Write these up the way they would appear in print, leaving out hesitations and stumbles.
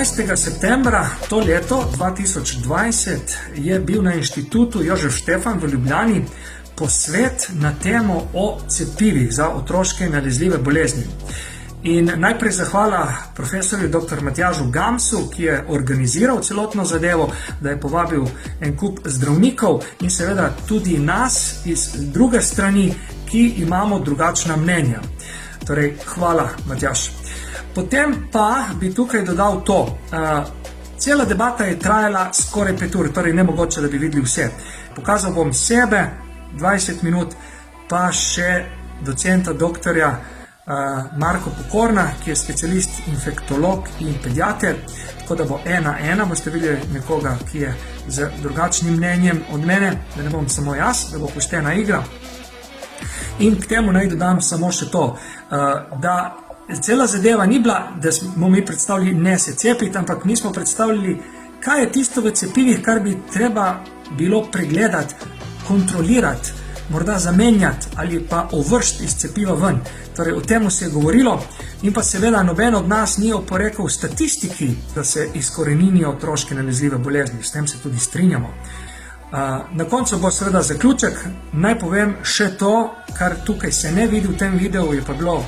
15. septembra to leto 2020 je bil na inštitutu Jožef Štefan v Ljubljani posvet na temo o cepivih za otroške nalezljive bolezni. In najprej zahvala profesorju dr. Matjažu Gamsu, ki je organiziral celotno zadevo, da je povabil en kup zdravnikov in seveda tudi nas iz druge strani, ki imamo drugačna mnenja. Torej, hvala, Matjaž. Potem pa bi tukaj dodal to. Cela debata je trajala skoraj 5 ur, torej nemogoče, da bi videli vse. Pokazal bom sebe 20 minut, pa še docenta doktorja Marko Pokorna, ki je specialist infektolog in pediater, tako da bo 1:1, boste videli nekoga, ki je z drugačnim mnenjem od mene, da ne bom samo jaz, da bo poštena igra. In k temu naj dodam samo še to, da cela zadeva ni bila, da smo mi predstavili ne se cepiti, ampak mi smo predstavili, kaj je tisto v cepivih, kar bi treba bilo pregledati, kontrolirati, morda zamenjati ali pa uvršiti iz cepiva ven. Torej, o temu se je govorilo in pa seveda noben od nas ni oporekal statistiki, da se izkoreninijo otroške nalezljive bolezni. S tem se tudi strinjamo. Na koncu bo seveda zaključek. Naj povem še to, kar tukaj se ne vidi v tem videu, je pa bilo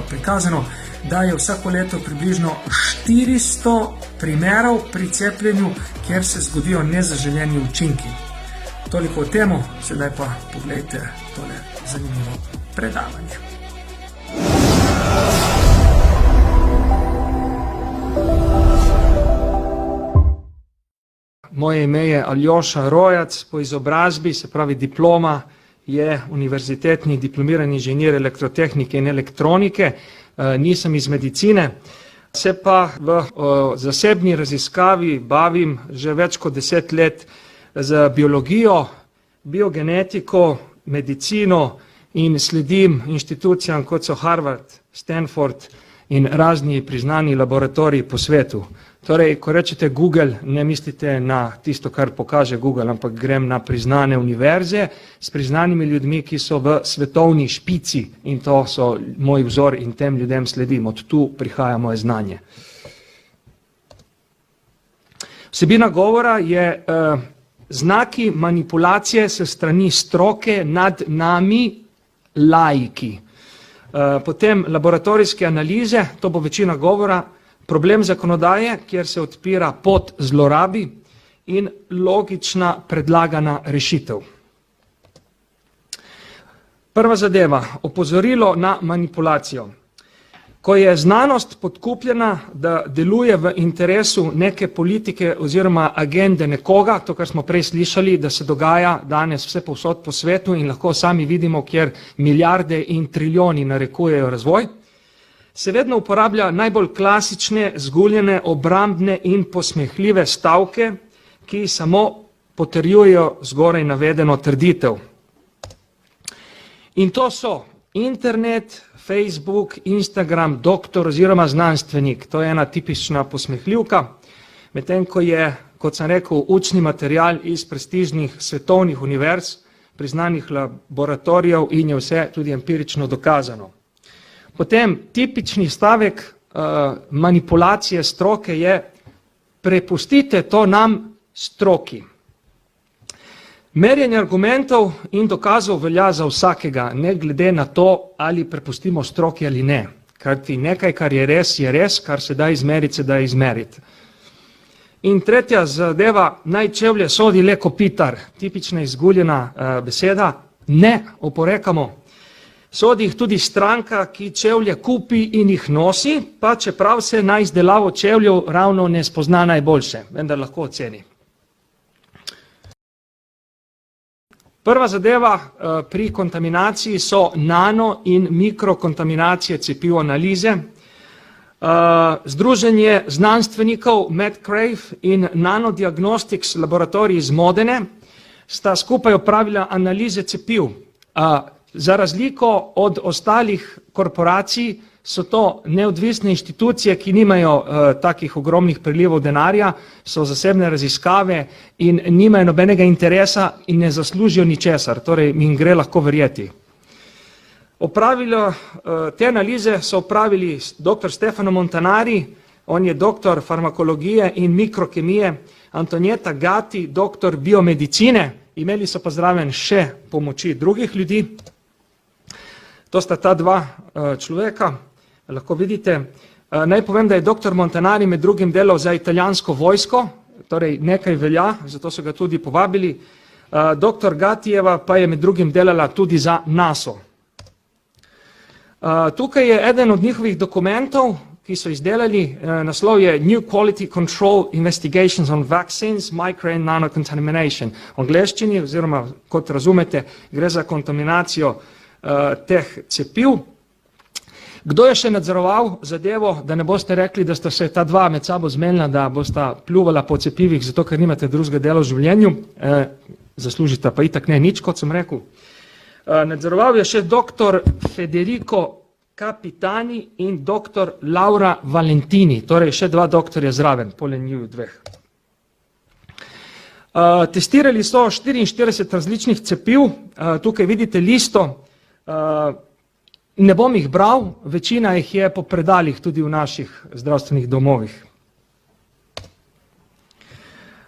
prikazano, da je vsako leto približno 400 primerov pri cepljenju, kjer se zgodijo nezaželeni učinki. Toliko o temu, sedaj pa pogledajte tole zanimivo predavanje. Moje ime je Aljoša Rojac, po izobrazbi, se pravi diploma, je univerzitetni diplomirani inženir elektrotehnike in elektronike, nisem iz medicine. Se pa v zasebni raziskavi bavim že več kot 10 let z biologijo, biogenetiko, medicino in sledim inštitucijam, kot so Harvard, Stanford in razni priznani laboratoriji po svetu. Torej, ko rečete Google, ne mislite na tisto, kar pokaže Google, ampak grem na priznane univerze s priznanimi ljudmi, ki so v svetovni špici, in to so moj vzor in tem ljudem sledim. Od tu prihaja moje znanje. Vsebina govora je znaki manipulacije se strani stroke nad nami laiki. Potem laboratorijske analize, to bo večina govora, problem zakonodaje, kjer se odpira pot zlorabi, in logična predlagana rešitev. Prva zadeva, opozorilo na manipulacijo. Ko je znanost podkupljena, da deluje v interesu neke politike oziroma agende nekoga, to, kar smo prej slišali, da se dogaja danes vse povsod po svetu in lahko sami vidimo, kjer milijarde in trilijoni narekujejo razvoj, se vedno uporablja najbolj klasične, zguljene, obrambne in posmehljive stavke, ki samo potrjujejo zgoraj navedeno trditev. In to so internet, Facebook, Instagram, doktor oziroma znanstvenik. To je ena tipična posmehljivka, medtem ko je, kot sem rekel, učni material iz prestižnih svetovnih univerz, priznanih laboratorijev in je vse tudi empirično dokazano. Potem tipični stavek manipulacije stroke je: prepustite to nam stroki. Merjenje argumentov in dokazov velja za vsakega, ne glede na to, ali prepustimo stroki ali ne. Kajti nekaj, kar je res, kar se da izmeriti, se da izmeriti. In tretja zadeva, naj čevlje sodi le kopitar, tipična izguljena beseda, ne oporekamo. Sodi jih tudi stranka, ki čevlje kupi in jih nosi, pa čeprav se na izdelavo čevljev ravno ne spozna najboljše, vendar lahko oceni. Prva zadeva pri kontaminaciji so nano- in mikrokontaminacije cepiv analize. Združenje znanstvenikov Medcrave in Nanodiagnostics laboratorij iz Modene sta skupaj opravila analize cepiv. Za razliko od ostalih korporacij so to neodvisne inštitucije, ki nimajo takih ogromnih prilivov denarja, so zasebne raziskave in nimajo nobenega interesa in ne zaslužijo ničesar, torej jim gre lahko verjeti. Te analize so opravili dr. Stefano Montanari, on je doktor farmakologije in mikrokemije, Antonieta Gatti, doktor biomedicine, imeli so pa zraven še pomoči drugih ljudi. To sta ta dva človeka, lahko vidite. Naj povem, da je doktor Montanari med drugim delal za italijansko vojsko, torej nekaj velja, zato so ga tudi povabili. Doktor Gattijeva pa je med drugim delala tudi za NATO. Tukaj je eden od njihovih dokumentov, ki so izdelali, naslov je New Quality Control Investigations on Vaccines, Micro and Nanocontamination. V angleščini, oziroma kot razumete, gre za kontaminacijo teh cepiv. Kdo je še nadzoroval zadevo, da ne boste rekli, da sta se ta dva med sabo zmenila, da bosta pljuvala po cepivih, zato ker nimate drugega dela v življenju, zaslužita pa itak ne nič, kot sem rekel. Nadzoroval je še doktor Federico Capitani in doktor Laura Valentini, torej še dva doktorja zraven, poleg njiju dveh. Testirali so 44 različnih cepiv, tukaj vidite listo, ne bom jih bral, večina jih je po predalih tudi v naših zdravstvenih domovih.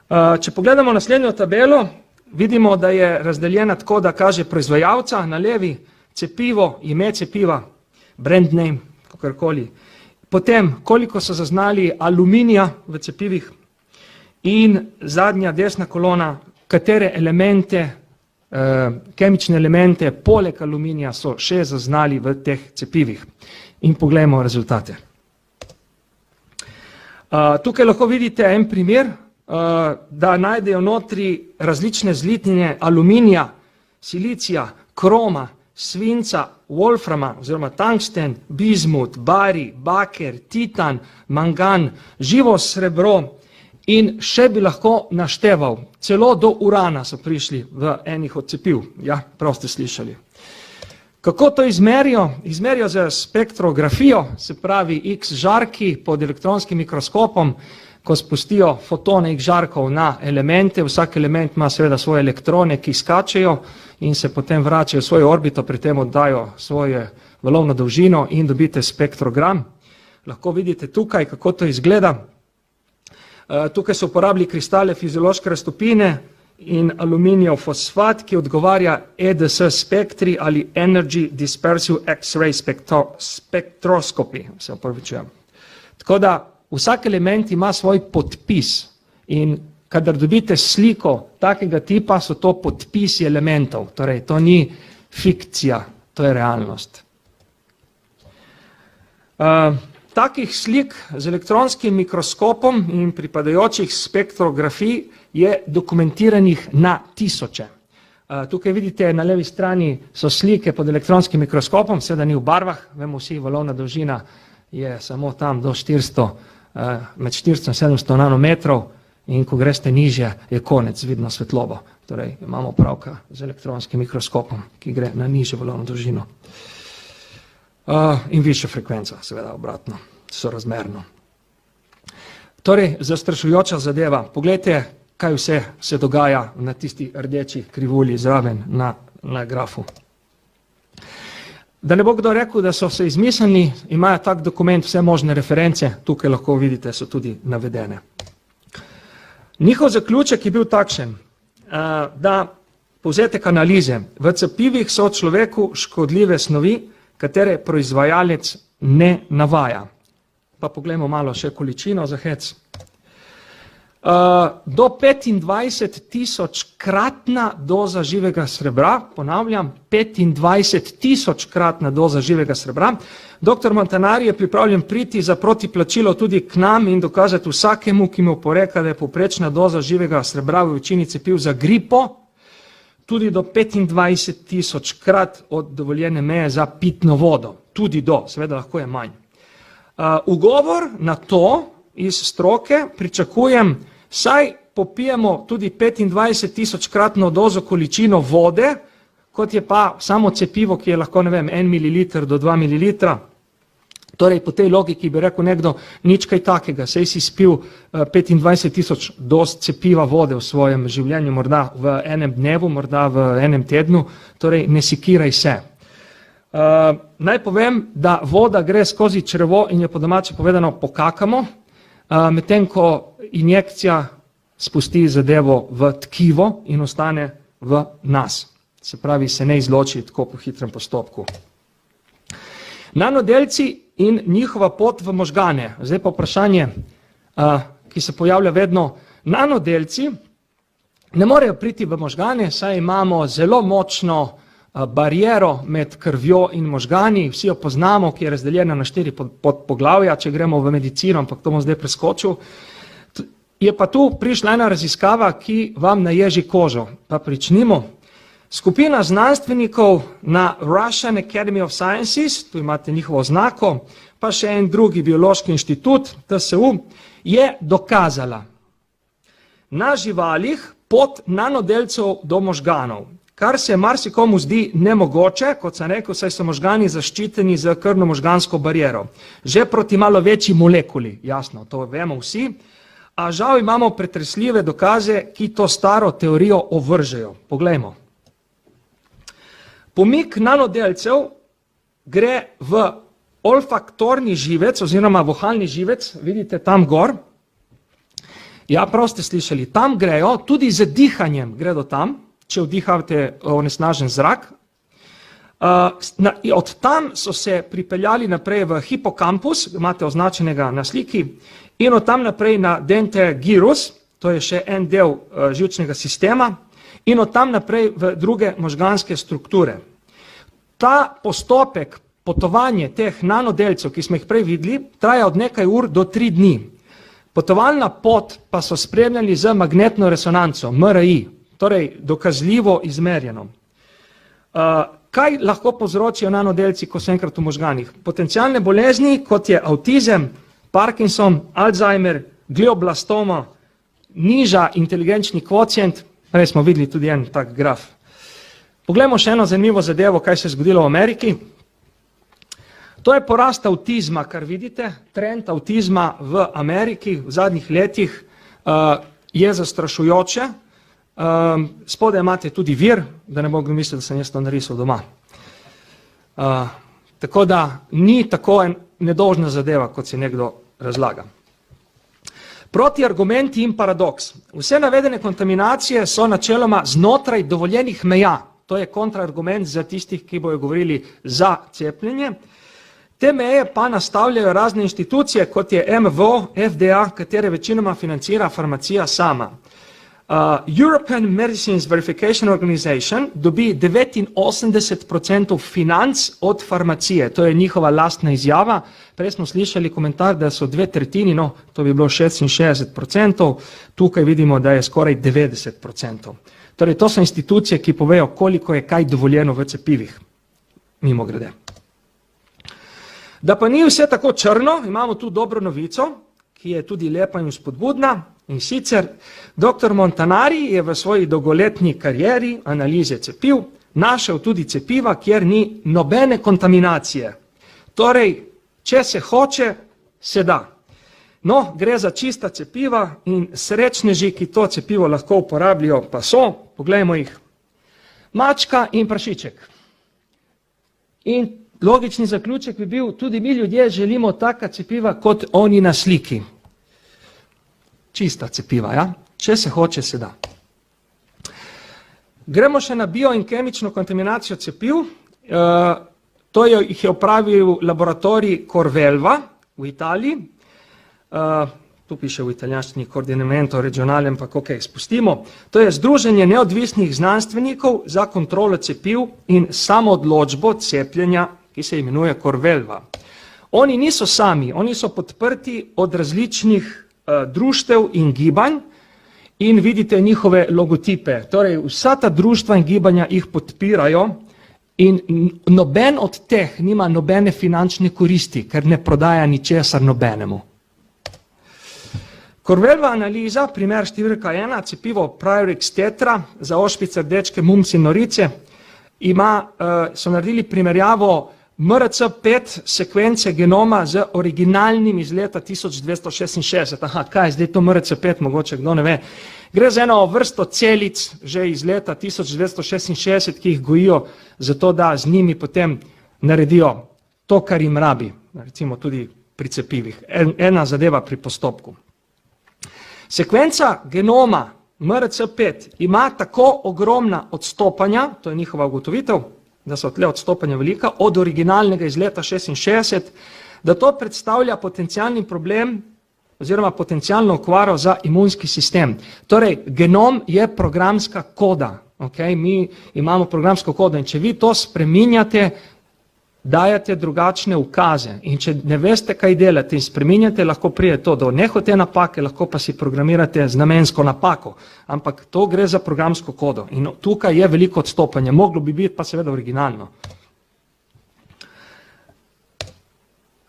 Če pogledamo naslednjo tabelo, vidimo, da je razdeljena tako, da kaže proizvajalca na levi, cepivo, ime cepiva, brand name, kakorkoli. Potem, koliko so zaznali aluminija v cepivih in zadnja desna kolona, katere elemente, kemične elemente, poleg aluminija so še zaznali v teh cepivih. In poglejmo rezultate. Tukaj lahko vidite en primer, da najdejo notri različne zlitnine aluminija, silicija, kroma, svinca, wolframa, oziroma tungsten, bizmut, bari, baker, titan, mangan, živo srebro in še bi lahko našteval. Celo do urana so prišli v enih od cepiv. Ja, prav ste slišali. Kako to izmerijo? Izmerijo z spektrografijo, se pravi X žarki pod elektronskim mikroskopom, ko spustijo fotone X žarkov na elemente, vsak element ima seveda svoje elektrone, ki skačejo in se potem vračajo v svojo orbito, pri tem oddajo svojo valovno dolžino in dobite spektrogram. Lahko vidite tukaj, kako to izgleda. Tukaj so uporabili kristale fiziološke raztopine in aluminijev fosfat, ki odgovarja EDS spektri ali Energy Dispersive X-ray Spectroscopy. Se opravičujem. Tako da vsak element ima svoj podpis in kadar dobite sliko takega tipa, so to podpisi elementov. Torej, to ni fikcija, to je realnost. Takih slik z elektronskim mikroskopom in pripadajočih spektrografij je dokumentiranih na tisoče. Tukaj vidite, na levi strani so slike pod elektronskim mikroskopom, seveda ni v barvah, vemo vsi, valovna dolžina je samo tam do 400, med 400 in 700 nanometrov in ko greste nižje, je konec, vidno svetlobo. Torej, imamo pravka z elektronskim mikroskopom, ki gre na nižjo valovno dolžino. In višja frekvenca, seveda obratno, sorazmerno. Torej, zastrašujoča zadeva. Poglejte, kaj vse se dogaja na tisti rdeči krivulji zraven na grafu. Da ne bo kdo rekel, da so se izmislili, imajo tak dokument vse možne reference, tukaj lahko vidite, so tudi navedene. Njihov zaključek je bil takšen, da povzetek analize. V cepivih so človeku škodljive snovi, katere proizvajalec ne navaja. Pa poglejmo malo še količino za hec. Do 25 000 kratna doza živega srebra, ponavljam, 25 000 kratna doza živega srebra. Dr. Montanari je pripravljen priti za protiplačilo tudi k nam in dokazati vsakemu, ki mu poreka, da je povprečna doza živega srebra v večini cepiv za gripo, tudi do 25 000 krat od dovoljene meje za pitno vodo. Tudi do, seveda lahko je manj. Ugovor na to iz stroke pričakujem, saj popijemo tudi 25 000 kratno dozo količino vode, kot je pa samo cepivo, ki je lahko, ne vem, 1 ml do 2 ml. Torej, po tej logiki bi rekel nekdo, nič kaj takega, saj si spil 25 000 doz cepiva vode v svojem življenju, morda v enem dnevu, morda v enem tednu, torej ne sikiraj se. Naj povem, da voda gre skozi črevo in jo po domače povedano pokakamo, medtem ko injekcija spusti zadevo v tkivo in ostane v nas. Se pravi, se ne izloči tako po hitrem postopku. Nanodelci in njihova pot v možgane. Zdaj pa vprašanje, ki se pojavlja vedno. Nanodelci ne morejo priti v možgane, saj imamo zelo močno bariero med krvjo in možgani, vsi jo poznamo, ki je razdeljena na 4 podpoglavja, če gremo v medicino, ampak to bom zdaj preskočil. Je pa tu prišla ena raziskava, ki vam naježi kožo. Pa pričnimo. Skupina znanstvenikov na Russian Academy of Sciences, tu imate njihovo oznako, pa še en drugi biološki inštitut, TSU, je dokazala na živalih pot nanodelcev do možganov, kar se marsikomu zdi nemogoče, kot sem rekel, saj so možgani zaščiteni z krvno-možgansko bariero. Že proti malo večji molekuli, jasno, to vemo vsi, a žal imamo pretresljive dokaze, ki to staro teorijo ovržejo. Poglejmo. Pomik nanodelcev gre v olfaktorni živec oziroma vohalni živec, vidite tam gor. Ja, prav ste slišali, tam grejo, tudi z dihanjem gredo tam, če vdihavate onesnažen zrak. Od tam so se pripeljali naprej v hipokampus, imate označenega na sliki, in od tam naprej na dente gyrus, to je še en del živčnega sistema, in od tam naprej v druge možganske strukture. Ta postopek, potovanje teh nanodelcev, ki smo jih prej videli, traja od nekaj ur do 3 dni. Potovalna pot pa so spremljali z magnetno resonanco, MRI, torej dokazljivo izmerjeno. Kaj lahko povzročijo nanodelci, ko so enkrat v možganih? Potencialne bolezni, kot je avtizem, Parkinson, Alzheimer, glioblastoma, niža inteligenčni kvocient, prej smo videli tudi en tak graf. Poglejmo še eno zanimivo zadevo, kaj se je zgodilo v Ameriki. To je porast avtizma, kar vidite, trend avtizma v Ameriki v zadnjih letih je zastrašujoče. Spodaj imate tudi vir, da ne bomo mislili, da sem jaz to narisal doma. Tako da ni tako nedolžna zadeva, kot si nekdo razlaga. Protiargumenti in paradoks. Vse navedene kontaminacije so načeloma znotraj dovoljenih meja. To je kontraargument za tistih, ki bojo govorili za cepljenje. Te meje pa nastavljajo razne inštitucije, kot je MVO, FDA, katere večinoma financira farmacija sama. European Medicines Verification Organization dobi 89% financ od farmacije, to je njihova lastna izjava. Prej smo slišali komentar, da so 2/3, no, to bi bilo 66%, tukaj vidimo, da je skoraj 90%. Torej, to so institucije, ki povejo, koliko je kaj dovoljeno v cepivih, mimo grede. Da pa ni vse tako črno, imamo tu dobro novico, ki je tudi lepa in spodbudna. In sicer, dr. Montanari je v svoji dolgoletni karieri analize cepiv našel tudi cepiva, kjer ni nobene kontaminacije. Torej, če se hoče, se da. No, gre za čista cepiva in srečneži, ki to cepivo lahko uporabljajo, pa so, poglejmo jih. Mačka in prašiček. In logični zaključek bi bil, tudi mi ljudje želimo taka cepiva, kot oni na sliki. Čista cepiva, ja? Če se hoče, se da. Gremo še na bio in kemično kontaminacijo cepiv. To jih je opravil laboratorij Corvelva v Italiji. Tu piše v italijanščini Coordinamento Regionale, ampak ok, spustimo. To je združenje neodvisnih znanstvenikov za kontrolo cepiv in samoodločbo cepljenja, ki se imenuje Corvelva. Oni niso sami, oni so podprti od različnih društev in gibanj in vidite njihove logotipe. Torej, vsa ta društva in gibanja jih podpirajo in noben od teh nima nobene finančne koristi, ker ne prodaja ničesar nobenemu. Corvelva analiza, primer številka 1, cepivo Priorix Tetra za ošpice, rdečke, mumps in norice, so naredili primerjavo MRC5 sekvence genoma z originalnim iz leta 1266. Aha, kaj je zdaj to MRC5, mogoče kdo ne ve. Gre za eno vrsto celic že iz leta 1266, ki jih gojijo zato, da z njimi potem naredijo to, kar jim rabi. Recimo tudi pri cepivih, ena zadeva pri postopku. Sekvenca genoma MRC5 ima tako ogromna odstopanja, to je njihova ugotovitev, da so tle odstopanja velika, od originalnega iz leta 66, da to predstavlja potencialni problem oziroma potencialno okvaro za imunski sistem. Torej, genom je programska koda. Okay? Mi imamo programsko kodo in če vi to spreminjate, dajate drugačne ukaze in če ne veste, kaj delate in spreminjate, lahko pride to do nehote napake, lahko pa si programirate z namensko napako, ampak to gre za programsko kodo in tukaj je veliko odstopanje, moglo bi biti pa seveda originalno.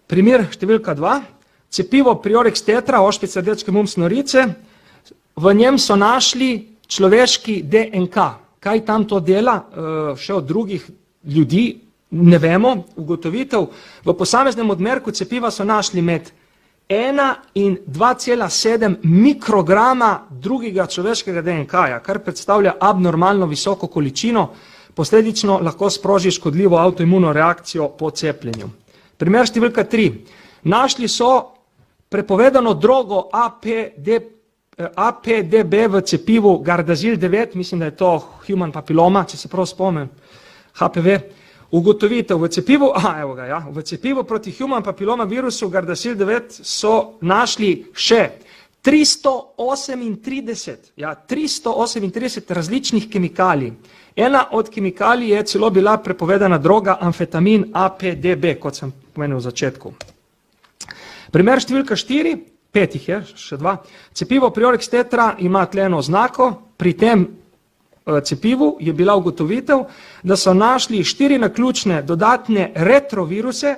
Primer številka 2, cepivo Priorix tetra, ošpice rdečke mumps norice, v njem so našli človeški DNK. Kaj tam to dela, še od drugih ljudi, ne vemo, ugotovitev. V posameznem odmerku cepiva so našli med 1 in 2,7 mikrograma drugega človeškega DNK-ja, kar predstavlja abnormalno visoko količino, posledično lahko sproži škodljivo avtoimuno reakcijo po cepljenju. Primer številka 3. Našli so prepovedano drogo APDB v cepivu Gardasil 9, mislim, da je to human papiloma, če se prav spomnim, HPV. Ugotovitev v cepivu, v cepivu proti human papiloma virusu Gardasil 9 so našli še 338 različnih kemikalij. Ena od kemikalij je celo bila prepovedana droga amfetamin APDB, kot sem pomenil v začetku. Primer številka 4, 5 jih je, še 2. Cepivo Priorix tetra ima tle eno oznako, pri tem cepivu je bila ugotovitev, da so našli 4 naključne dodatne retroviruse,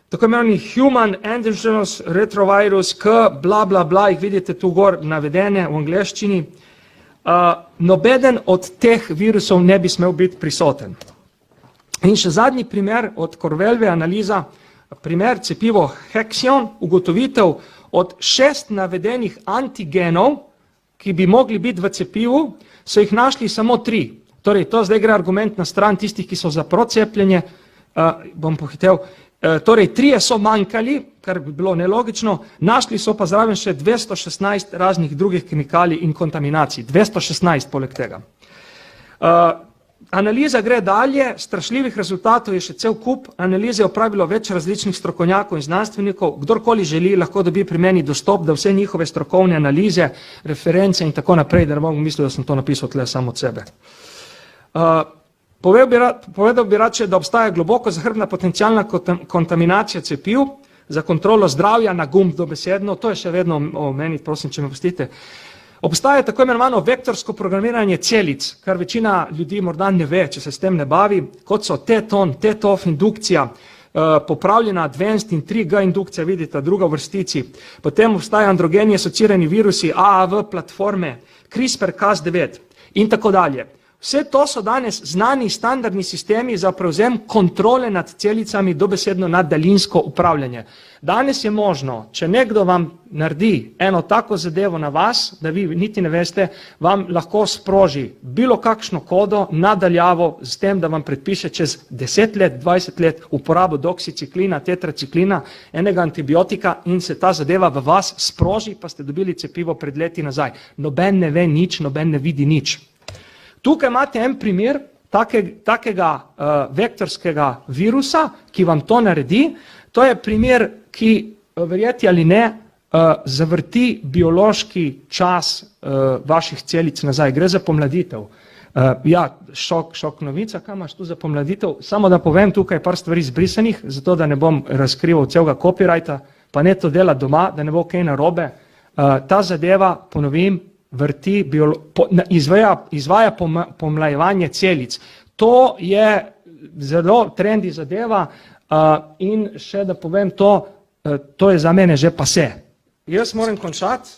tako imenovani human endogenous retrovirus, bla bla bla, jih vidite tu gor navedene v angleščini. Nobeden od teh virusov ne bi smel biti prisoten. In še zadnji primer od Corvelve analiza, primer cepivo Hexion, ugotovitev od 6 navedenih antigenov, ki bi mogli biti v cepivu, so jih našli samo 3. Torej, to zdaj gre argument na stran tistih, ki so za procepljenje, bom pohitev. Torej, 3 so manjkali, kar bi bilo nelogično, našli so pa zraven še 216 raznih drugih kemikalij in kontaminacij. 216 poleg tega. Analiza gre dalje, strašljivih rezultatov je še cel kup, analize je opravilo več različnih strokovnjakov in znanstvenikov, kdorkoli želi, lahko dobi pri meni dostop do vse njihove strokovne analize, reference in tako naprej, da ne bom mislil, da sem to napisal tle samo od sebe. Povedal bi rad, da obstaja globoko zahrbtna potencialna kontaminacija cepiv za kontrolo zdravja na gumb dobesedno, to je še vedno omeniti, prosim, če me pustite. Obstaja tako imenovano vektorsko programiranje celic, kar večina ljudi morda ne ve, če se s tem ne bavi, kot so TETON, TETOF indukcija, popravljena advanced in 3G indukcija, vidite, druga v vrstici. Potem obstaja androgeni asociirani virusi, AAV platforme, CRISPR-Cas9 in tako dalje. Vse to so danes znani standardni sistemi za prevzem kontrole nad celicami, dobesedno nad daljinsko upravljanje. Danes je možno, če nekdo vam naredi eno tako zadevo na vas, da vi niti ne veste, vam lahko sproži bilo kakšno kodo nadaljavo s tem, da vam predpiše čez 10 let, 20 let uporabo doksiciklina, tetraciklina, enega antibiotika in se ta zadeva v vas sproži, pa ste dobili cepivo pred leti nazaj. Noben ne ve nič, noben ne vidi nič. Tukaj imate en primer takega vektorskega virusa, ki vam to naredi. To je primer, ki verjeti ali ne, zavrti biološki čas vaših celic nazaj. Gre za pomladitev. Šok novica, kaj imaš tu za pomladitev? Samo da povem tukaj par stvari izbrisanih, zato da ne bom razkrival celega copyrighta, pa ne to dela doma, da ne bo kaj narobe. Ta zadeva, ponovim, izvaja pomlajevanje celic. To je zelo trendi zadeva in še da povem to, to je za mene že pase. Jaz moram končati.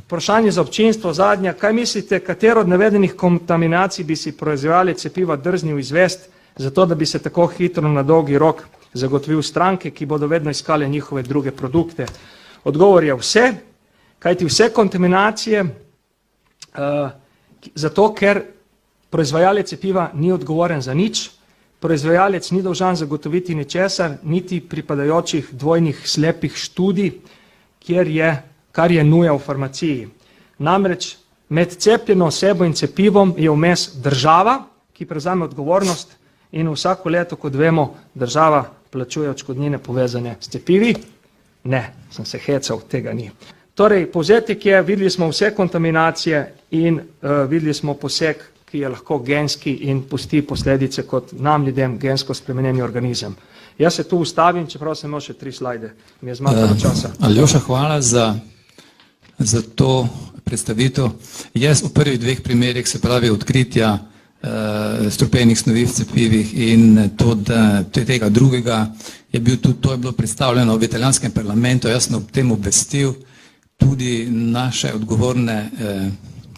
Vprašanje za občinstvo zadnja. Kaj mislite, katero od navedenih kontaminacij bi si proizvajalec cepiva drznil izvesti, zato da bi se tako hitro na dolgi rok zagotovil stranke, ki bodo vedno iskale njihove druge produkte? Odgovor je vse. Kajti vse kontaminacije, zato ker proizvajalec cepiva ni odgovoren za nič, proizvajalec ni dolžan zagotoviti ničesar, niti pripadajočih dvojnih slepih študij, kar je nuja v farmaciji. Namreč med cepljeno osebo in cepivom je vmes država, ki prevzame odgovornost in vsako leto, kot vemo, država plačuje odškodnine povezane s cepivi. Ne, sem se hecal, tega ni. Torej, povzetek je, videli smo vse kontaminacije in videli smo poseg, ki je lahko genski in pusti posledice kot nam ljudem gensko spremenjeni organizem. Jaz se tu ustavim, čeprav sem imel še 3 slajde, mi je zmanjkalo časa. Aljoša, hvala za to predstavitev. Jaz v prvih 2 primerih, se pravi odkritja strupenih snovi v cepivih in tega drugega, to je bilo predstavljeno v italijanskem parlamentu, jaz sem ob tem obvestil tudi naše odgovorne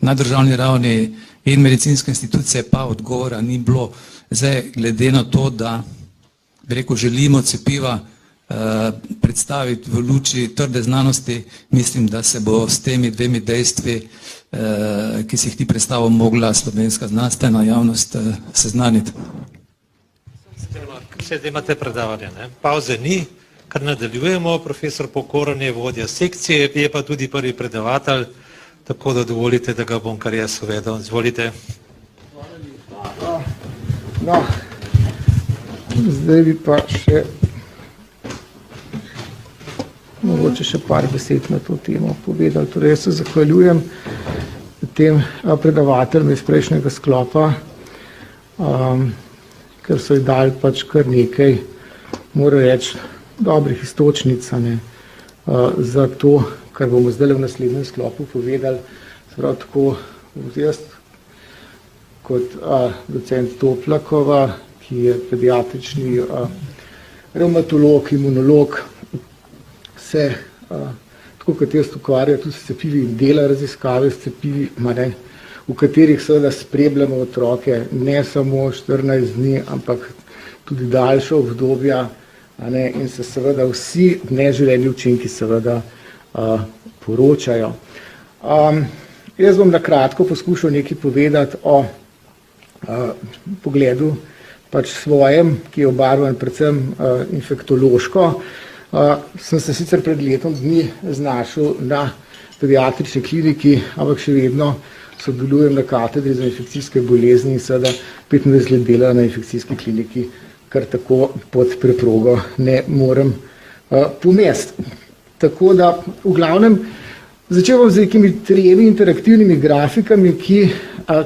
na državni ravni in medicinske institucije, pa odgovora ni bilo. Zdaj, glede na to, da želimo cepiva predstaviti v luči trde znanosti, mislim, da se bo s temi 2 dejstvi, ki si jih ti predstavil, mogla slovenska znanstvena javnost seznaniti. Sedaj imate predavanje, ne? Pauze ni, kar nadaljujemo, profesor Pokoran je vodja sekcije, je pa tudi prvi predavatelj, tako da dovolite, da ga bom kar jaz uvedel. Izvolite. No, zdaj bi pa še mogoče še par besed na to temo povedal. Torej, jaz se zahvaljujem tem predavateljem iz prejšnjega sklopa, ker so jih dali pač kar nekaj, moram reči, dobrih istočnic za to, kar bomo zdaj v naslednjem sklopu povedali. Prav tako jaz kot docent Toplakova, ki je pediatrični revmatolog, imunolog, se tako kot jaz ukvarja tudi s cepivi in dela raziskave s cepivi, v katerih seveda spremljamo otroke ne samo 14 dni, ampak tudi daljša obdobja, in se seveda vsi neželeni učinki seveda poročajo. Jaz bom na kratko poskušal nekaj povedati o pogledu pač svojem, ki je obarvan predvsem infektološko. Sem se sicer pred letom dni znašel na pediatrični kliniki, ampak še vedno sodelujem na katedri za infekcijske bolezni in seveda 25 let dela na infekcijski kliniki, kar tako pod preprogo ne morem pomesti. Tako da, v glavnem, začel bom z nekimi 3 interaktivnimi grafikami, ki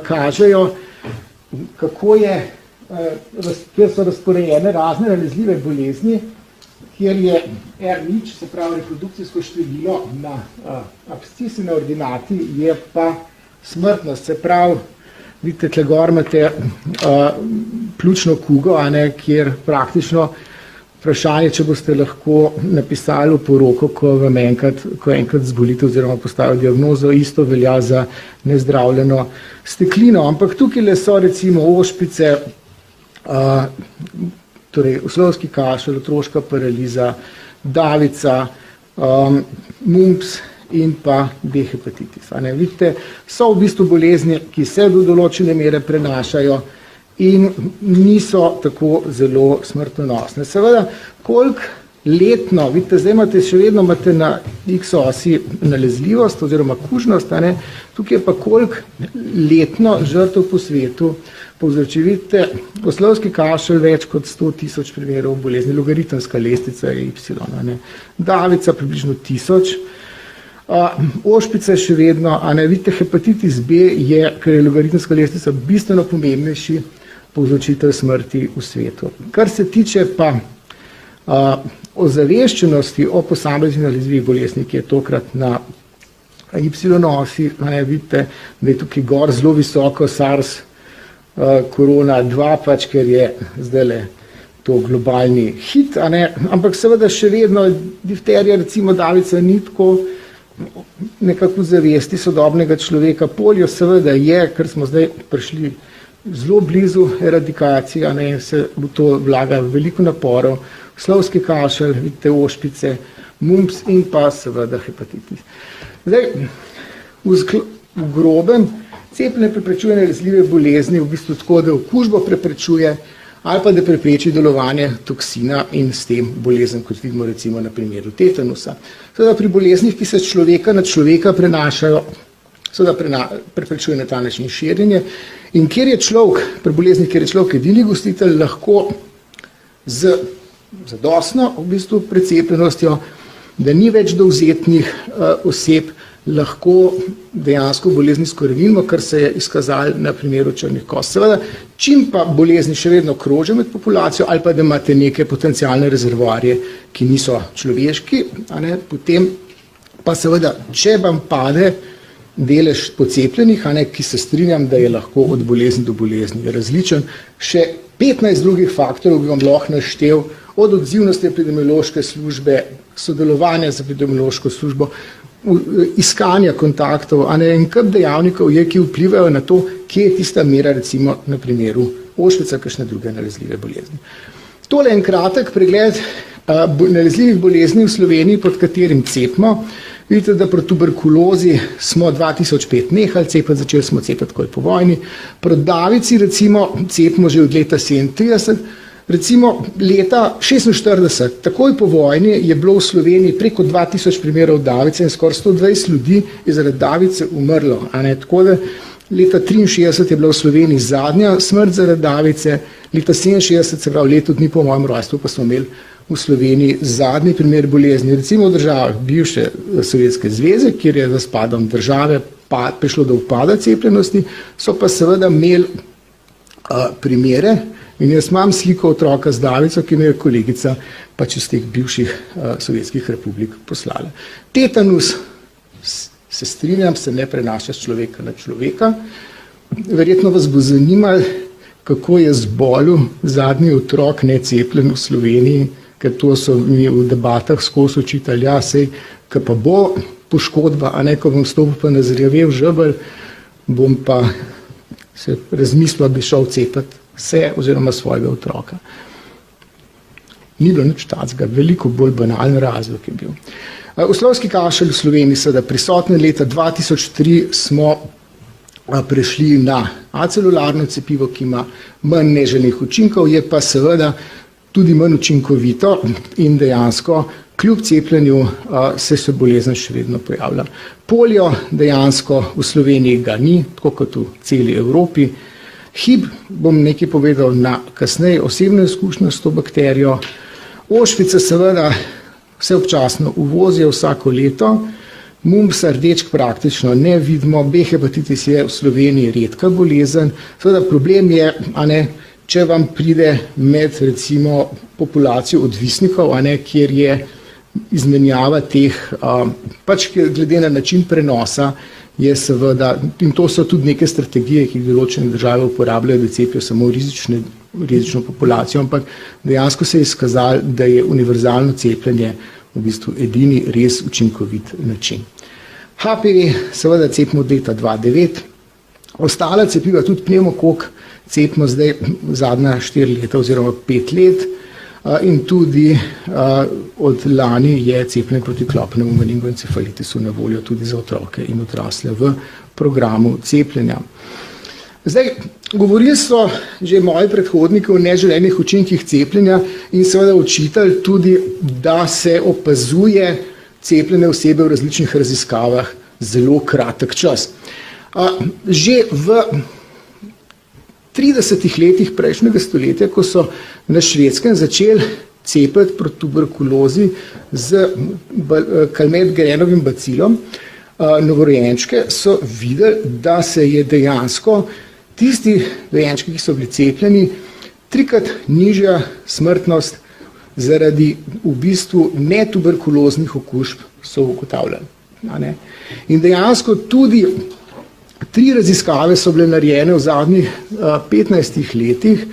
kažejo, kako so razporejene razne nalezljive bolezni, kjer je R0, se pravi reprodukcijsko število na abscisi na ordinati, je pa smrtnost, se pravi, vidite, tle gor imate pljučno kugo, kjer praktično vprašanje, če boste lahko napisali poroko, ko enkrat zbolite oziroma postavili diagnozo, isto velja za nezdravljeno steklino. Ampak tukaj so recimo ošpice, torej oslovski kašelj, otroška paraliza, davica, mumps in pa B hepatitis. Vidite, so v bistvu bolezni, ki se do določene mere prenašajo in niso tako zelo smrtonosne. Seveda, koliko letno, vidite, zdaj še vedno imate na X osi nalezljivost oziroma kužnost, tukaj je pa koliko letno žrtev po svetu povzroči. Vidite, oslovski kašelj več kot 100.000 primerov bolezni, logaritemska lestvica je Y, davica približno 1000, ošpice še vedno, vidite, hepatitis B je, ker je logaritemska lestvica bistveno pomembnejši povzročitelj smrti v svetu. Kar se tiče pa ozaveščenosti o posameznih nalezljivih boleznih, ki je tokrat na Y osi, vidite, da je tukaj gor zelo visoko SARS korona 2, pač ker je zdajle to globalni hit, ampak seveda še vedno difterija, recimo davica, ni tako nekako v zavesti sodobnega človeka. Polio seveda je, ker smo zdaj prišli zelo blizu eradikacije, se v to vlaga veliko naporov, oslovski kašelj, vidite, ošpice, mumps in pa seveda hepatitis. Zdaj, v grobem cepljenje preprečuje nalezljive bolezni, v bistvu tako, da okužbo preprečuje, ali pa da prepreči delovanje toksina in s tem bolezen, kot vidimo recimo na primeru tetanusa. Seveda pri boleznih, ki se človeka na človeka prenašajo, seveda preprečuje na ta način širjenje, in kjer je človek, pri boleznih, kjer je človek edini gostitelj, lahko z zadostno v bistvu precepljenostjo, da ni več dovzetnih oseb, lahko dejansko bolezni skorenimo, kar se je izkazalo na primeru črnih kost. Seveda, čim pa bolezni še vedno krožijo med populacijo ali pa da imate neke potencialne rezervoarje, ki niso človeški, potem pa seveda, če vam pade delež pocepljenih, ki se strinjam, da je lahko od bolezni do bolezni različen, še 15 drugih faktorov bi vam lahko naštel, od odzivnosti epidemiološke službe, sodelovanja z epidemiološko službo, iskanja kontaktov, in kup dejavnikov je, ki vplivajo na to, kje je tista mera, recimo na primeru ošpica, kakšne druge nalezljive bolezni. Tole je en kratek pregled nalezljivih bolezni v Sloveniji, pod katerim cepimo. Vidite, da pri tuberkulozi smo 2005 nehali cepiti, začeli smo cepiti takoj po vojni. Pri davici recimo cepimo že od leta 37. Recimo leta 46, takoj po vojni, je bilo v Sloveniji preko 2000 primerov davice in skoraj 120 ljudi je zaradi davice umrlo. Tako da leta 63 je bila v Sloveniji zadnja smrt zaradi davice, leta 67, se pravi leto dni po mojem rojstvu, pa smo imeli v Sloveniji zadnji primer bolezni. Recimo v državah bivše Sovjetske zveze, kjer je z razpadom države prišlo do upada cepljenosti, so pa seveda imeli primere. In jaz imam sliko otroka z davico, ki mi je kolegica pač iz teh bivših sovjetskih republik poslala. Tetanus, se strinjam, se ne prenaša z človeka na človeka. Verjetno vas bo zanimalo, kako je zbolel zadnji otrok necepljen v Sloveniji, ker to so mi v debatah skozi očitali, sej, ker pa bo poškodba, ko bom stopil pa na zrjavel žebelj, bom pa se razmislil, da bi šel cepiti vse oziroma svojega otroka. Ni bilo nič takega, veliko bolj banalen razlog je bil. Oslovski kašelj v Sloveniji seveda prisoten. Leta 2003 smo prešli na acelularno cepivo, ki ima manj neželenih učinkov, je pa seveda tudi manj učinkovito in dejansko kljub cepljenju se bolezen še vedno pojavlja. Polio dejansko v Sloveniji ga ni, tako kot v celi Evropi. HIV, bom nekaj povedal na kasneje, osebne izkušnje s to bakterijo. Ošpice seveda vse občasno uvozijo vsako leto, mumpsa rdečk praktično ne vidimo, B hepatitis je v Sloveniji redka bolezen. Seveda problem je, če vam pride med recimo populacijo odvisnikov, kjer je izmenjava teh, pač glede na način prenosa, je seveda, in to so tudi neke strategije, ki določene države uporabljajo, da cepijo samo rizično populacijo, ampak dejansko se je izkazalo, da je univerzalno cepljenje v bistvu edini res učinkovit način. HPV seveda cepimo od leta 2009, ostala cepiva, tudi pnevmokok, cepimo zdaj zadnja 4 leta oziroma 5 let, in tudi od lani je cepljenje proti klopnemu meningoencefalitisu na voljo tudi za otroke in odrasle v programu cepljenja. Zdaj, govorili so že moji predhodniki o neželenih učinkih cepljenja in seveda očitali tudi, da se opazuje cepljene osebe v različnih raziskavah zelo kratek čas. Že v 30 letih prejšnjega stoletja, ko so na Švedskem začeli cepiti proti tuberkulozi z Calmette-Guérinovim bacilom novorojenčke, so videli, da se je dejansko tisti dojenčki, ki so bili cepljeni, 3-krat nižja smrtnost zaradi v bistvu netuberkuloznih okužb so ugotavljali. In dejansko tudi 3 raziskave so bile narejene v zadnjih 15 letih,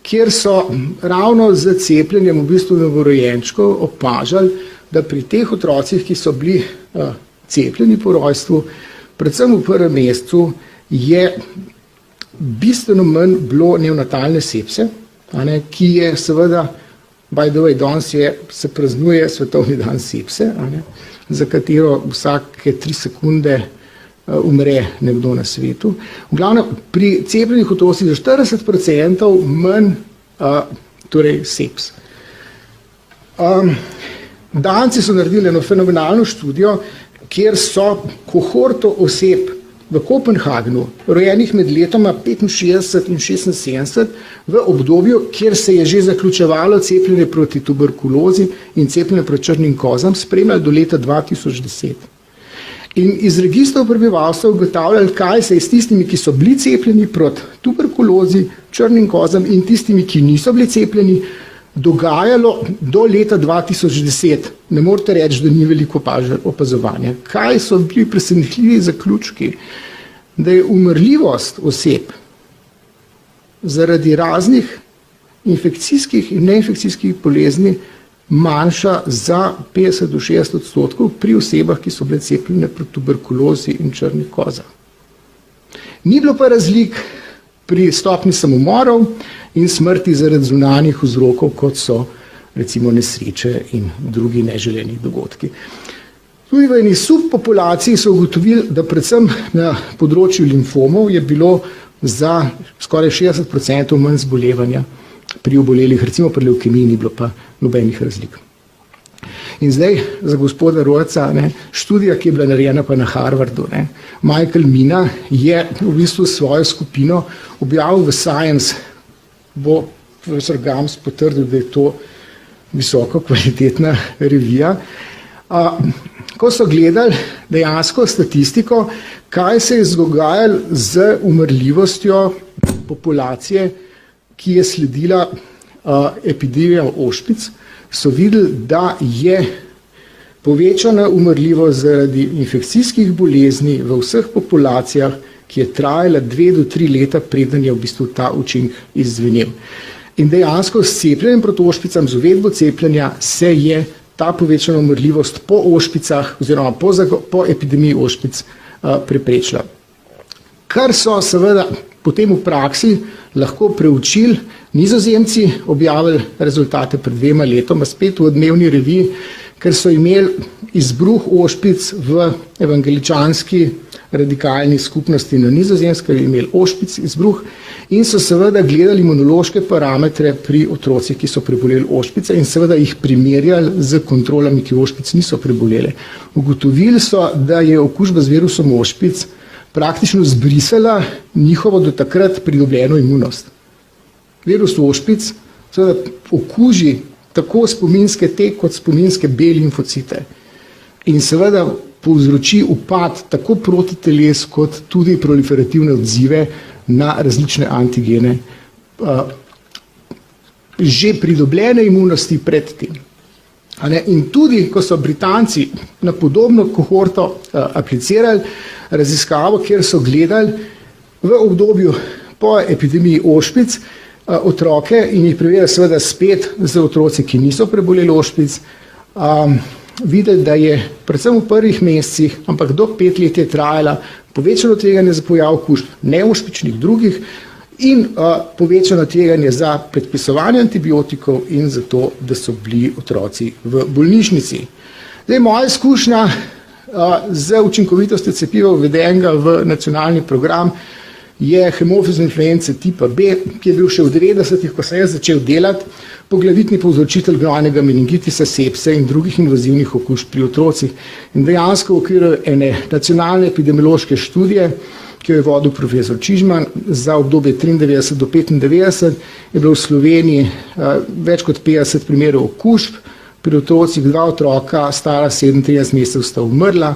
kjer so ravno z cepljenjem v bistvu novorojenčkov opažali, da pri teh otrocih, ki so bili cepljeni po rojstvu, predvsem v prvem mesecu, je bistveno manj bilo neonatalne sepse, ki je seveda, by the way, danes se praznuje svetovni dan sepse, za katero vsake 3 sekunde umre nekdo na svetu. V glavnem, pri cepljenih otrocih je 40% manj torej SEPS. Danci so naredili eno fenomenalno študijo, kjer so kohorto oseb v Kopenhagnu, rojenih med letoma 65 in 76, v obdobju, kjer se je že zaključevalo cepljenje proti tuberkulozi in cepljenje proti črnim kozam, spremljali do leta 2010. In iz registrov prebivalstva ugotavljali, kaj se je s tistimi, ki so bili cepljeni proti tuberkulozi, črnim kozam in tistimi, ki niso bili cepljeni, dogajalo do leta 2010. Ne morete reči, da ni veliko opazovanja. Kaj so bili presenetljivi zaključki? Da je umrljivost oseb zaradi raznih infekcijskih in neinfekcijskih bolezni manjša za 50 do 60% pri osebah, ki so bile cepljene proti tuberkulozi in črnih kozah. Ni bilo pa razlik pri stopnji samomorov in smrti zaradi zunanjih vzrokov, kot so recimo nesreče in drugi neželeni dogodki. Tudi v eni subpopulaciji so ugotovili, da predvsem na področju limfomov je bilo za skoraj 60% manj zbolevanja pri obolelih, recimo pri levkemiji ni bilo pa nobenih razlik. In zdaj za gospoda Rojca, študija, ki je bila narejena pa na Harvardu, Michael Mina je v bistvu svojo skupino objavil v Science, bo profesor Gams potrdil, da je to visoko kvalitetna revija. Ko so gledali dejansko statistiko, kaj se je dogajalo z umrljivostjo populacije, ki je sledila epidemija ošpic, so videli, da je povečana umrljivost zaradi infekcijskih bolezni v vseh populacijah, ki je trajala 2 do 3 leta, preden je v bistvu ta učinek izzvenel. In dejansko s cepljenjem proti ošpicam, z uvedbo cepljenja, se je ta povečana umrljivost po ošpicah oziroma po epidemiji ošpic preprečila. Kar so seveda potem v praksi lahko preučili, Nizozemci objavili rezultate pred 2 letoma, spet v dnevni reviji, ker so imeli izbruh ošpic v evangeličanski radikalni skupnosti na Nizozemskem, imeli ošpic izbruh in so seveda gledali imunološke parametre pri otrocih, ki so preboleli ošpice in seveda jih primerjali z kontrolami, ki ošpic niso prebolele. Ugotovili so, da je okužba z virusom ošpic praktično zbrisala njihovo do takrat pridobljeno imunost. Virus ošpic seveda okuži tako spominske T kot spominske B limfocite in seveda povzroči upad tako protiteles kot tudi proliferativne odzive na različne antigene že pridobljene imunosti pred tem. In tudi, ko so Britanci na podobno kohorto aplicirali raziskavo, kjer so gledali v obdobju po epidemiji ošpic otroke in jih preverjali seveda spet z otroci, ki niso preboleli ošpic, videli, da je predvsem v prvih mesecih, ampak do 5 let je trajala povečano tveganje za pojav okužb neošpičnih drugih in povečano tveganje za predpisovanje antibiotikov in za to, da so bili otroci v bolnišnici. Zdaj, moja izkušnja z učinkovitostjo cepiva uvedenega v nacionalni program je hemofilus influence tipa B, ki je bil še v 90-ih, ko sem jaz začel delati, poglavitni povzročitelj gnojnega meningitisa, sepse in drugih invazivnih okužb pri otrocih. In dejansko v okviru ene nacionalne epidemiološke študije, ki jo je vodil profesor Čižman za obdobje 93 do 95, je bilo v Sloveniji več kot 50 primerov okužb, pri otrocih 2 otroka, stara 37 mesecev, sta umrla.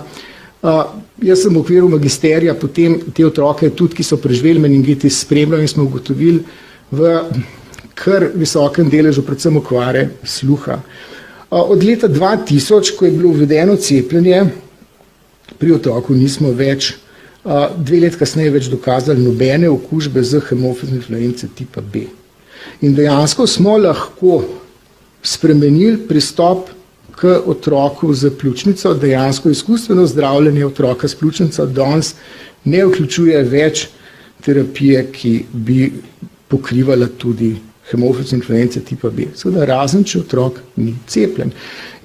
Jaz sem v okviru magisterija potem te otroke, tudi ki so preživeli meningitis, spremljal in smo ugotovili v kar visokem deležu predvsem okvare sluha. Od leta 2000, ko je bilo uvedeno cepljenje, pri otroku nismo več 2 let kasneje več dokazali nobene okužbe z hemofilus influence tipa B. In dejansko smo lahko spremenili pristop k otroku z pljučnico, dejansko izkustveno zdravljenje otroka s pljučnico danes ne vključuje več terapije, ki bi pokrivala tudi hemofilus influence tipa B. Seveda razen, če otrok ni cepljen.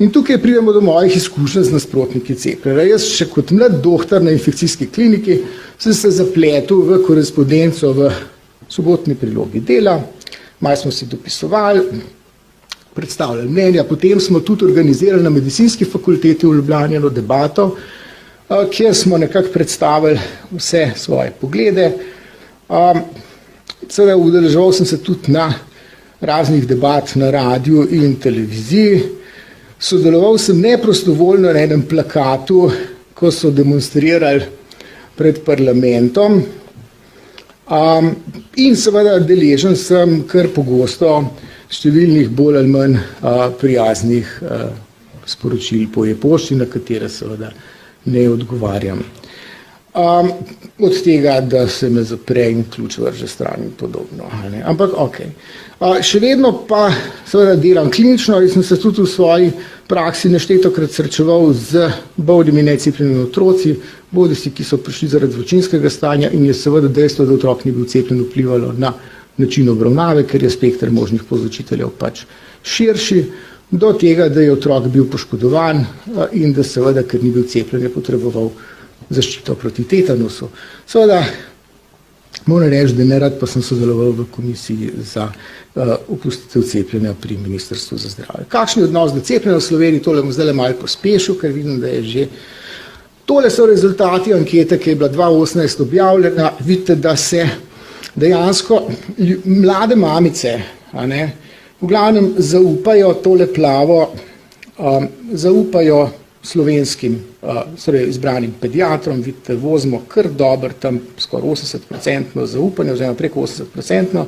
In tukaj pridemo do mojih izkušenj z nasprotniki cepljenja. Jaz še kot mlad doktor na infekcijski kliniki sem se zapletel v korespondenco v Sobotni prilogi Dela, malo smo si dopisovali, predstavljali mnenja, potem smo tudi organizirali na medicinski fakulteti v Ljubljani eno debato, kjer smo nekako predstavili vse svoje poglede. Seveda udeleževal sem se tudi na raznih debat na radiju in televiziji. Sodeloval sem neprostovoljno na enem plakatu, ko so demonstrirali pred parlamentom. In seveda deležen sem kar pogosto številnih bolj ali manj prijaznih sporočil po e-pošti, na katere seveda ne odgovarjam. Od tega, da se me zapre in ključ vrže stran in podobno. Ampak ok. Še vedno pa seveda delam klinično in sem se tudi v svoji praksi neštetokrat srečeval z bolnimi necepljenimi otroci, bodisi ki so prišli zaradi vročinskega stanja in je seveda dejstvo, da otrok ni bil cepljen, vplivalo na način obravnave, ker je spekter možnih povzročiteljev pač širši, do tega, da je otrok bil poškodovan in da seveda, ker ni bil cepljen, je potreboval zaščito proti tetanusu. Seveda, moram reči, da nerad pa sem sodeloval v komisiji za opustitev cepljenja pri Ministrstvu za zdravje. Kakšen je odnos do cepljenja v Sloveniji? Tole bom zdaj malo pospešil, ker vidim, da je že. Tole so rezultati ankete, ki je bila 2018 objavljena. Vidite, da se dejansko mlade mamice, v glavnem zaupajo tole plavo, zaupajo slovenskim izbranim pediatrom, vidite, vozimo kar dober, tam skoraj 80% zaupanja, oziroma preko 80%.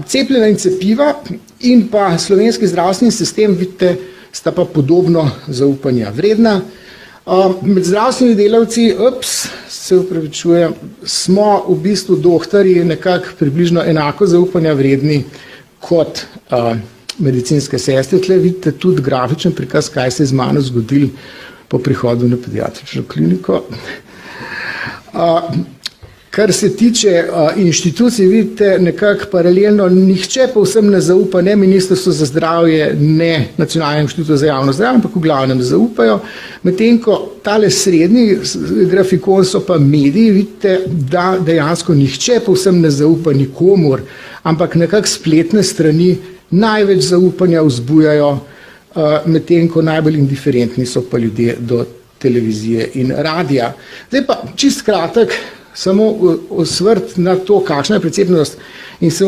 Cepljenja in cepiva in pa slovenski zdravstveni sistem, vidite, sta pa podobno zaupanja vredna. Med zdravstvenimi delavci, se upravičujem, smo v bistvu doktorji nekako približno enako zaupanja vredni kot medicinske sestre. Tle vidite tudi grafičen prikaz, kaj se je z mano zgodilo po prihodu na pediatrično kliniko. Kar se tiče inštitucij, vidite nekako paralelno, nihče povsem ne zaupa, ne Ministrstvo za zdravje, ne Nacionalnemu inštitutu za javno zdravje, ampak v glavnem zaupajo. Medtem ko tale srednji grafikon so pa mediji, vidite, da dejansko nihče povsem ne zaupa nikomur, ampak nekako spletne strani največ zaupanja vzbujajo, medtem ko najbolj indiferentni so pa ljudje do televizije in radija. Zdaj pa čist kratek, samo osvrt na to, kakšna je precepljenost in se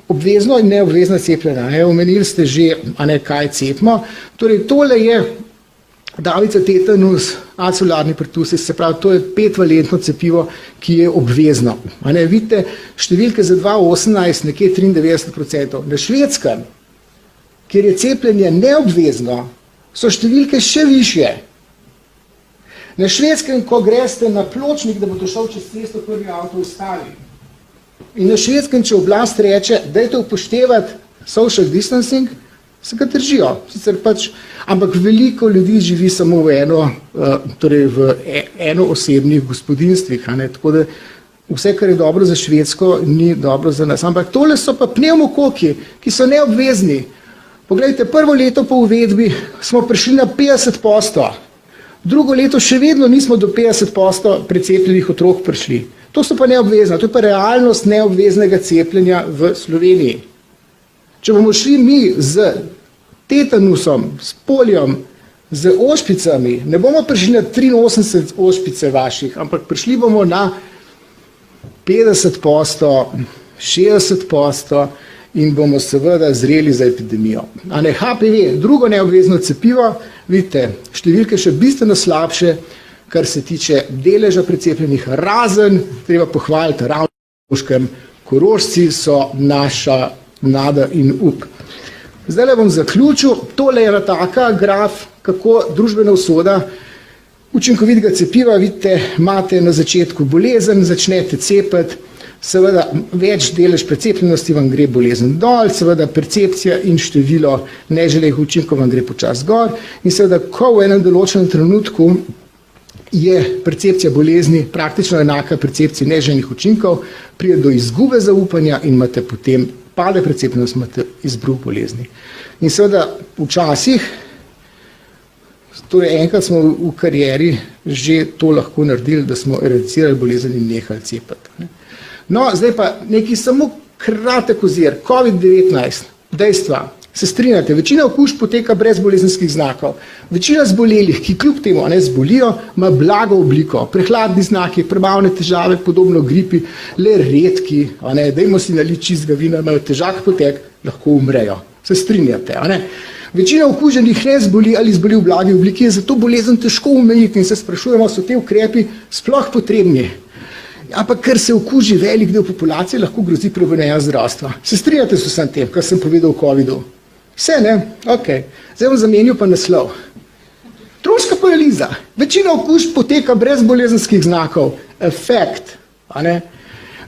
obvezno in neobvezno cepljenja. Omenili ste že, kaj cepimo. Torej, tole je davica, tetanus, acellularni pertusis, se pravi, to je 5-valentno cepivo, ki je obvezno. Vidite, številke za 2018 nekje 93%. Na Švedskem, kjer je cepljenje neobvezno, so številke še višje. Na Švedskem, ko greste na pločnik, da bo šel čez cesto, prvi avto ustavi. In na Švedskem, če oblast reče, dajte upoštevati social distancing, se ga držijo. Sicer pač, ampak veliko ljudi živi samo v enoosebnih gospodinstvih. Tako da vse, kar je dobro za Švedsko, ni dobro za nas. Ampak tole so pa pnevmokoki, ki so neobvezni. Poglejte, prvo leto po uvedbi smo prišli na 50%. Drugo leto še vedno nismo do 50% precepljenih otrok prišli. To so pa neobvezna, to je pa realnost neobveznega cepljenja v Sloveniji. Če bomo šli mi z tetanusom, s poliom, z ošpicami, ne bomo prišli na 83 ošpice vaših, ampak prišli bomo na 50%, 60% in bomo seveda zreli za epidemijo. HPV, drugo neobvezno cepivo, vidite, številke še bistveno slabše, kar se tiče deleža precepljenih, razen, treba pohvaliti, ravno na Koroškem. Korošci so naša nada in up. Zdaj bom zaključil, tole je ena taka graf, kako družbena usoda učinkovitega cepiva, vidite, imate na začetku bolezen, začnete cepiti, seveda več delež precepljenosti vam gre bolezen dol, seveda percepcija in število neželenih učinkov vam gre počasi gor in seveda, ko v enem določenem trenutku je percepcija bolezni praktično enaka percepciji neželenih učinkov, pride do izgube zaupanja in imate potem pade precepljenost, imate izbruh bolezni. In seveda včasih, torej enkrat smo v karieri že to lahko naredili, da smo eradicirali bolezen in nehali cepiti. No, zdaj pa nekaj samo kratek ozir, COVID-19, dejstva. Se strinjate, večina okužb poteka brez bolezenskih znakov. Večina zbolelih, ki kljub temu zbolijo, ima blago obliko, prehladni znaki, prebavne težave, podobno gripi, le redki, dajmo si naliti čistega vina, imajo težak potek, lahko umrejo. Se strinjate, Večina okuženih ne zboli ali zboli v blagi obliki, je zato bolezen težko omejiti in se sprašujemo, so te ukrepi sploh potrebni. Ampak ker se okuži velik del populacije, lahko grozi preobremenjenje zdravstva. Se strinjate s vsem tem, kar sem povedal o COVID-u? Vse, ne? Ok. Zdaj bom zamenil pa naslov. Tronska paraliza. Večina okužb poteka brez bolezenskih znakov. Efekt.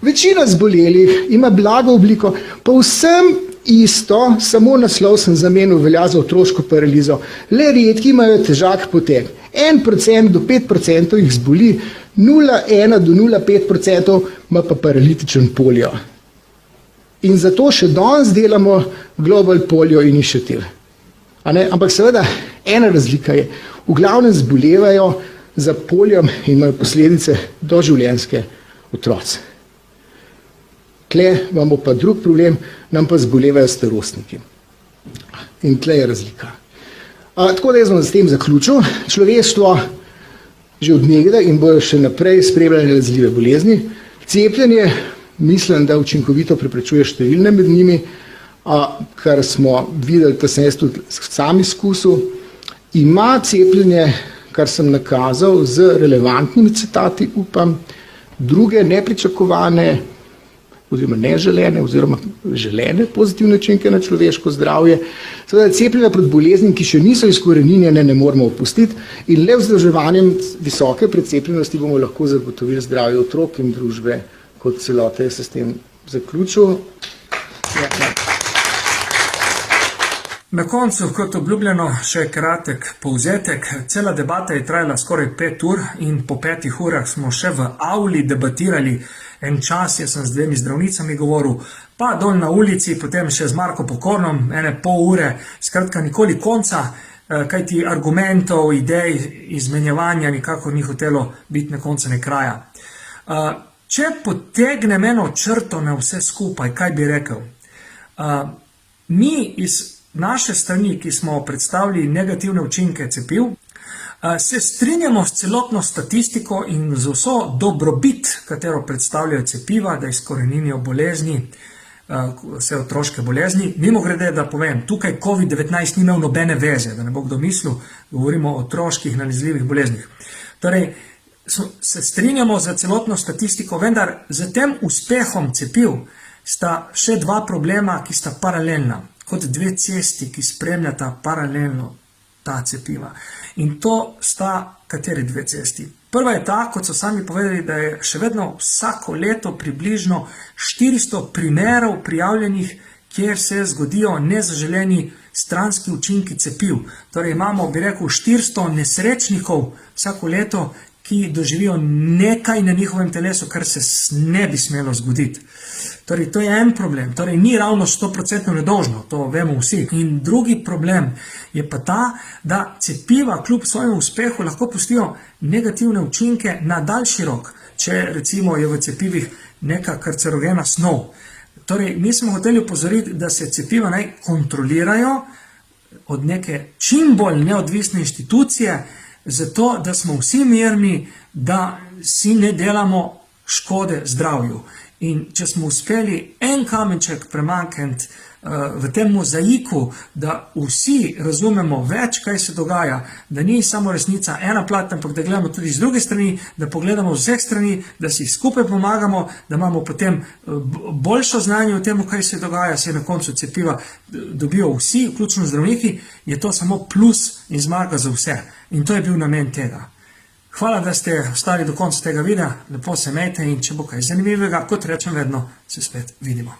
Večina zbolelih ima blago obliko, povsem isto, samo naslov sem zamenil, velja za otroško paralizo. Le redki imajo težak potek. 1% do 5% jih zboli, 0,1 do 0,5% ima pa paralitičen polio. In zato še danes delamo Global Polio Initiative. Ampak seveda, ena razlika je, v glavnem zbolevajo za poliom in imajo posledice doživljenjske otroci. Tle imamo pa drug problem, nam pa zbolevajo starostniki. In tle je razlika. Tako da jaz bom s tem zaključil. Človeštvo že od nekdaj in bojo še naprej spremljali nalezljive bolezni. Cepljenje mislim, da učinkovito preprečuje številne med njimi, kar smo videli, da sem jaz tudi sam izkusil. Ima cepljenje, kar sem nakazal, z relevantnimi citati, upam, druge nepričakovane oziroma neželene oziroma želene pozitivne učinke na človeško zdravje. Seveda cepljenja proti boleznim, ki še niso izkoreninjene, ne moramo opustiti in le vzdrževanjem visoke precepljenosti bomo lahko zagotovili zdravje otrok in družbe kot celote. Jaz se s tem zaključil. Na koncu, kot obljubljeno, še kratek povzetek. Cela debata je trajala skoraj 5 ur in po 5 urah smo še v avli debatirali en čas, jaz sem z 2 zdravnicami govoril, pa dol na ulici, potem še z Marko Pokornom, ene pol ure, skratka nikoli konca, kajti argumentov, idej, izmenjevanja nikakor ni hotelo biti na koncu ne kraja. Če potegnem eno črto na vse skupaj, kaj bi rekel? Mi iz naše strani, ki smo predstavili negativne učinke cepiv, se strinjamo s celotno statistiko in z vso dobrobit, katero predstavljajo cepiva, da izkoreninijo bolezni, vse otroške bolezni. Mimogrede, da povem, tukaj COVID-19 ni imel nobene veze, da ne bo kdo mislil, govorimo o otroških nalezljivih boleznih. Torej, se strinjamo za celotno statistiko, vendar za tem uspehom cepiv sta še 2 problema, ki sta paralelna, kot 2 cesti, ki spremljata paralelno ta cepiva. In to sta kateri 2 cesti? Prva je ta, kot so sami povedali, da je še vedno vsako leto približno 400 primerov prijavljenih, kjer se zgodijo nezaželeni stranski učinki cepiv. Torej imamo, bi rekel, 400 nesrečnikov vsako leto, ki doživijo nekaj na njihovem telesu, kar se ne bi smelo zgoditi. Torej, to je en problem. Torej, ni ravno 100% nedolžno, to vemo vsi. In drugi problem je pa ta, da cepiva kljub svojemu uspehu lahko pustijo negativne učinke na daljši rok, če recimo je v cepivih neka karcerogena snov. Torej, mi smo hoteli opozoriti, da se cepiva naj kontrolirajo od neke čim bolj neodvisne inštitucije, zato da smo vsi mirni, da si ne delamo škode zdravju. In če smo uspeli en kamenček premakniti v tem mozaiku, da vsi razumemo več, kaj se dogaja, da ni samo resnica ena plat, ampak da gledamo tudi z druge strani, da pogledamo z vseh strani, da si skupaj pomagamo, da imamo potem boljšo znanje o tem, kaj se dogaja, se na koncu cepiva dobijo vsi, vključno zdravniki, je to samo plus in zmaga za vse. In to je bil namen tega. Hvala, da ste ostali do konca tega videa, lepo se imejte in če bo kaj zanimivega, kot rečem vedno, se spet vidimo.